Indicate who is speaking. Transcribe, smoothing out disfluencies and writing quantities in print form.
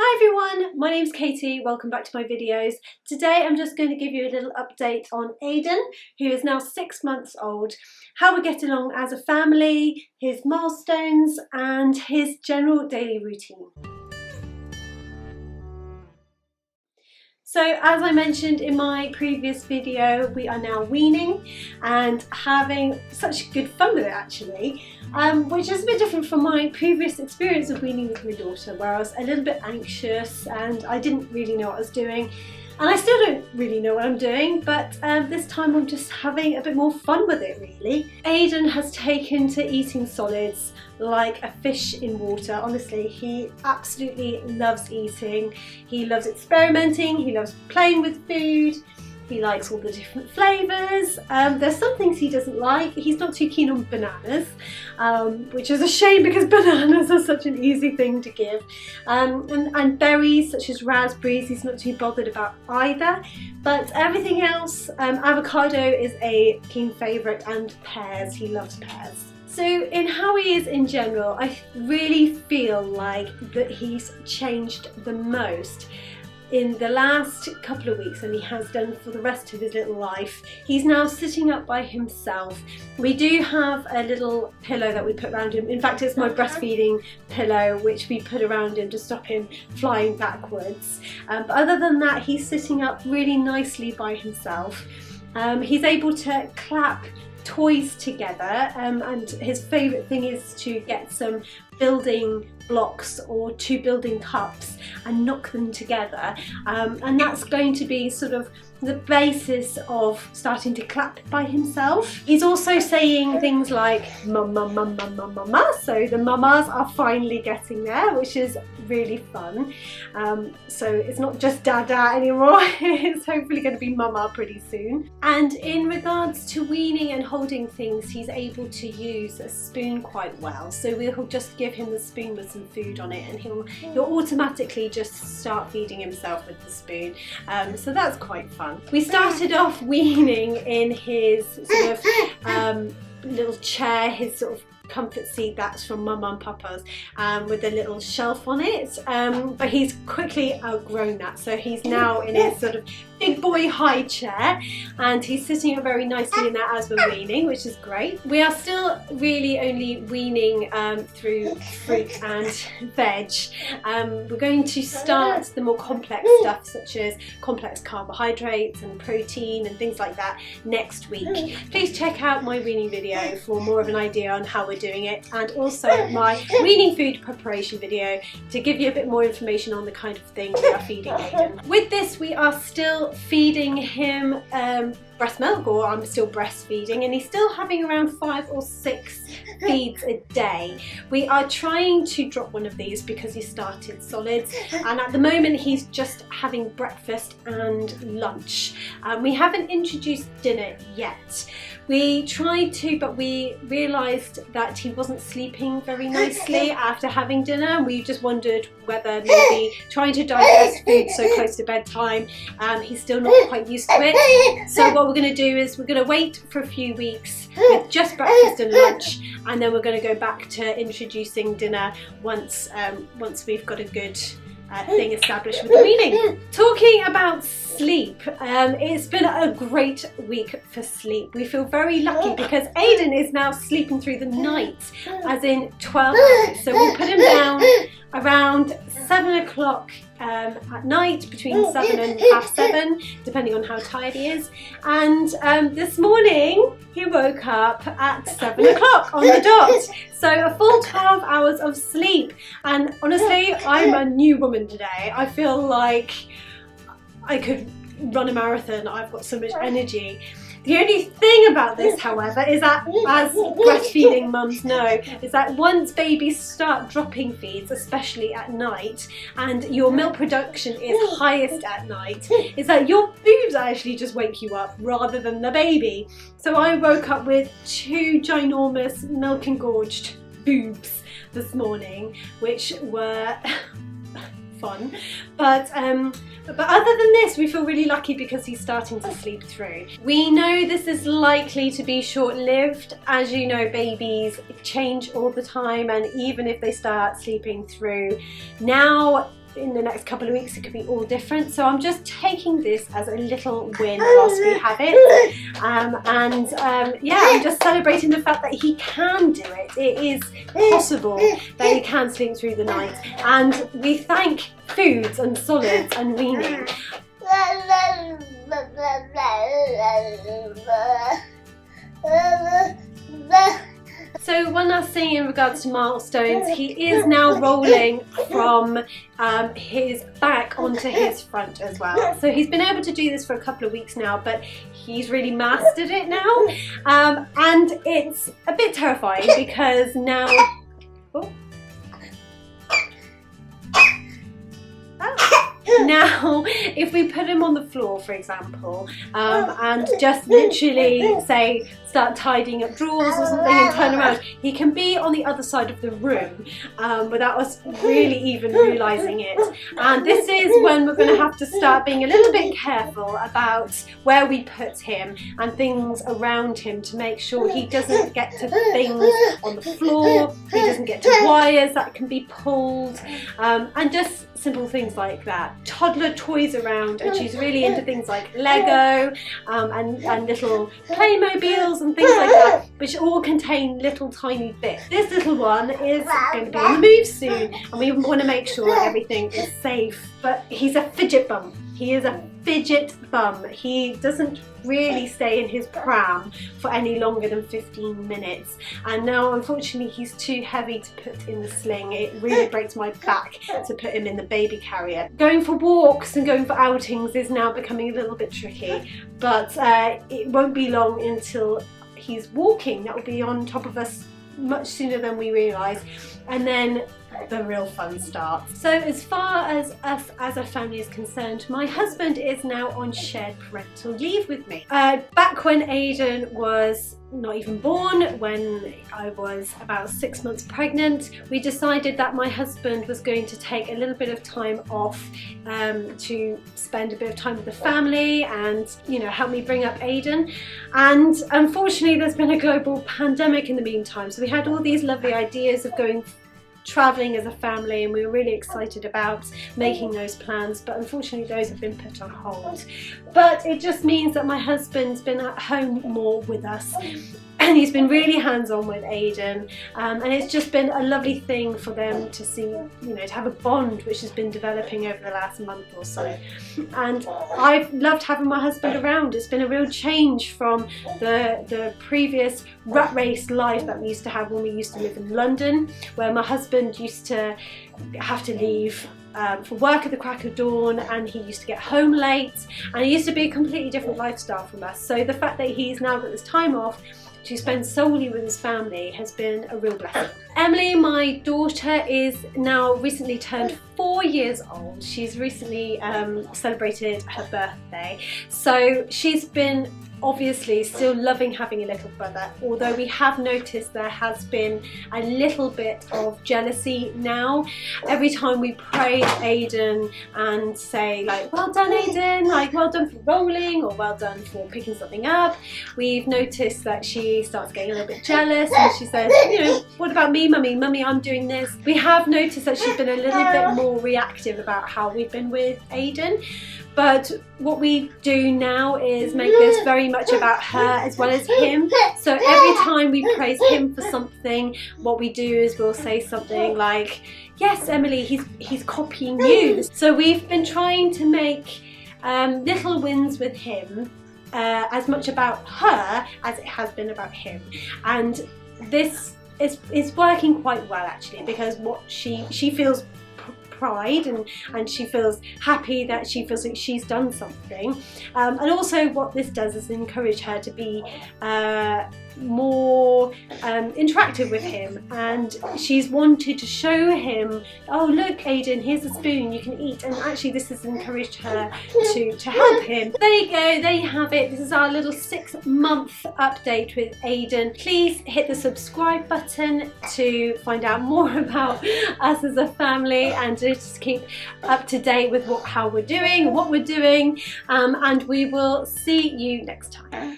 Speaker 1: Hi everyone, my name's Katie, welcome back to my videos. Today I'm just going to give you a little update on Aidan, who is now 6 months old, how we get along as a family, his milestones and his general daily routine. So as I mentioned in my previous video, we are now weaning and having such good fun with it actually, which is a bit different from my previous experience of weaning with my daughter, where I was a little bit anxious and I didn't really know what I was doing. And I still don't really know what I'm doing, but this time I'm just having a bit more fun with it really. Aidan has taken to eating solids like a fish in water. Honestly, he absolutely loves eating. He loves experimenting, he loves playing with food. He likes all the different flavours. There's some things he doesn't like. He's not too keen on bananas, which is a shame because bananas are such an easy thing to give. And berries such as raspberries, he's not too bothered about either. But everything else, avocado is a keen favourite, and pears, he loves pears. So in how he is in general, I really feel like that he's changed the most in the last couple of weeks, and he has done for the rest of his little life. He's now sitting up by himself. We do have a little pillow that we put around him. In fact, it's my breastfeeding pillow, which we put around him to stop him flying backwards. But other than that, he's sitting up really nicely by himself. He's able to clap toys together, and his favourite thing is to get some building blocks or 2 building cups and knock them together, and that's going to be sort of the basis of starting to clap by himself. He's also saying things like mama, mama, mama, mama, so the mamas are finally getting there, which is really fun. So it's not just dada anymore, it's hopefully going to be mama pretty soon. And in regards to weaning and holding things, he's able to use a spoon quite well, so we'll just give him the spoon with some food on it and he'll automatically just start feeding himself with the spoon. So that's quite fun. We started off weaning in his sort of little chair, his sort of comfort seat that's from Mum and Papa's, with a little shelf on it, but he's quickly outgrown that, so he's now in his sort of big boy high chair and he's sitting up very nicely in that as we're weaning, which is great. We are still really only weaning through fruit and veg. We're going to start the more complex stuff such as complex carbohydrates and protein and things like that next week. Please check out my weaning video for more of an idea on how we're doing it, and also my weaning food preparation video to give you a bit more information on the kind of thing we are feeding Aidan. With this, we are still feeding him breast milk, or I'm still breastfeeding, and he's still having around 5 or 6 feeds a day. We are trying to drop one of these because he started solids, and at the moment he's just having breakfast and lunch. We haven't introduced dinner yet. We tried to, but we realised that he wasn't sleeping very nicely after having dinner, and we just wondered whether maybe trying to digest food so close to bedtime, he's still not quite used to it. So what we're going to do is we're going to wait for a few weeks with just breakfast and lunch, and then we're going to go back to introducing dinner once we've got a good thing established with the weaning. Talking about sleep, it's been a great week for sleep. We feel very lucky because Aidan is now sleeping through the night, as in 12 hours. So we put him down around 7 o'clock at night, between 7 and half 7, depending on how tired he is. And this morning he woke up at 7 o'clock on the dot. So a full 12 hours of sleep. And honestly, I'm a new woman today. I feel like I could run a marathon. I've got so much energy. The only thing about this, however, is that, as breastfeeding mums know, is that once babies start dropping feeds, especially at night, and your milk production is highest at night, is that your boobs actually just wake you up rather than the baby. So I woke up with 2 ginormous milk engorged boobs this morning, which were fun, but other than this, we feel really lucky because he's starting to sleep through. We know this is likely to be short-lived. As you know, babies change all the time, and even if they start sleeping through now, in the next couple of weeks it could be all different. So I'm just taking this as a little win whilst we have it. Yeah, I'm just celebrating the fact that he can do it. It is possible that he can sleep through the night. And we thank foods and solids and weaning. So one last thing in regards to milestones, he is now rolling from his back onto his front as well. So he's been able to do this for a couple of weeks now, but he's really mastered it now. And it's a bit terrifying because now... Oh. Now, if we put him on the floor, for example, and just literally say start tidying up drawers or something and turn around, he can be on the other side of the room without us really even realising it. And this is when we're going to have to start being a little bit careful about where we put him and things around him to make sure he doesn't get to things on the floor, he doesn't get to wires that can be pulled, and just simple things like that. Toddler toys around, and she's really into things like Lego and little Playmobiles and things like that, which all contain little tiny bits. This little one is going to be on the move soon, and we want to make sure everything is safe. But he's a fidget bum. He is a fidget bum. He doesn't really stay in his pram for any longer than 15 minutes. And now, unfortunately, he's too heavy to put in the sling. It really breaks my back to put him in the baby carrier. Going for walks and going for outings is now becoming a little bit tricky, but it won't be long until he's walking. That will be on top of us much sooner than we realise. And then the real fun starts. So as far as us as a family is concerned, my husband is now on shared parental leave with me. Back when Aidan was not even born, when I was about 6 months pregnant, we decided that my husband was going to take a little bit of time off to spend a bit of time with the family and, you know, help me bring up Aidan. And unfortunately there's been a global pandemic in the meantime, so we had all these lovely ideas of going travelling as a family, and we were really excited about making those plans, but unfortunately those have been put on hold. But it just means that my husband's been at home more with us, and he's been really hands-on with Aidan, and it's just been a lovely thing for them to see, you know, to have a bond which has been developing over the last month or so. And I've loved having my husband around. It's been a real change from the previous rat race life that we used to have when we used to live in London, where my husband used to have to leave for work at the crack of dawn, and he used to get home late, and it used to be a completely different lifestyle from us. So the fact that he's now got this time off to spend solely with his family has been a real blessing. Emily, my daughter, is now recently turned 4 years old. She's recently celebrated her birthday, so she's been obviously still loving having a little brother, although we have noticed there has been a little bit of jealousy now. Every time we praise Aidan and say, like, well done Aidan, like well done for rolling, or well done for picking something up, we've noticed that she starts getting a little bit jealous, and she says, you know, what about me, mummy? Mummy, I'm doing this. We have noticed that she's been a little bit more reactive about how we've been with Aidan. But what we do now is make this very much about her as well as him. So every time we praise him for something, what we do is we'll say something like, yes, Emily, he's copying you. So we've been trying to make little wins with him as much about her as it has been about him. And this is working quite well, actually, because what she feels pride, and she feels happy that she feels like she's done something, and also what this does is encourage her to be more interactive with him, and she's wanted to show him, oh look Aidan, here's a spoon, you can eat, and actually this has encouraged her to help him. There you go, there you have it. This is our little 6-month update with Aidan. Please hit the subscribe button to find out more about us as a family, and to just keep up to date with how we're doing, what we're doing, and we will see you next time. Bye.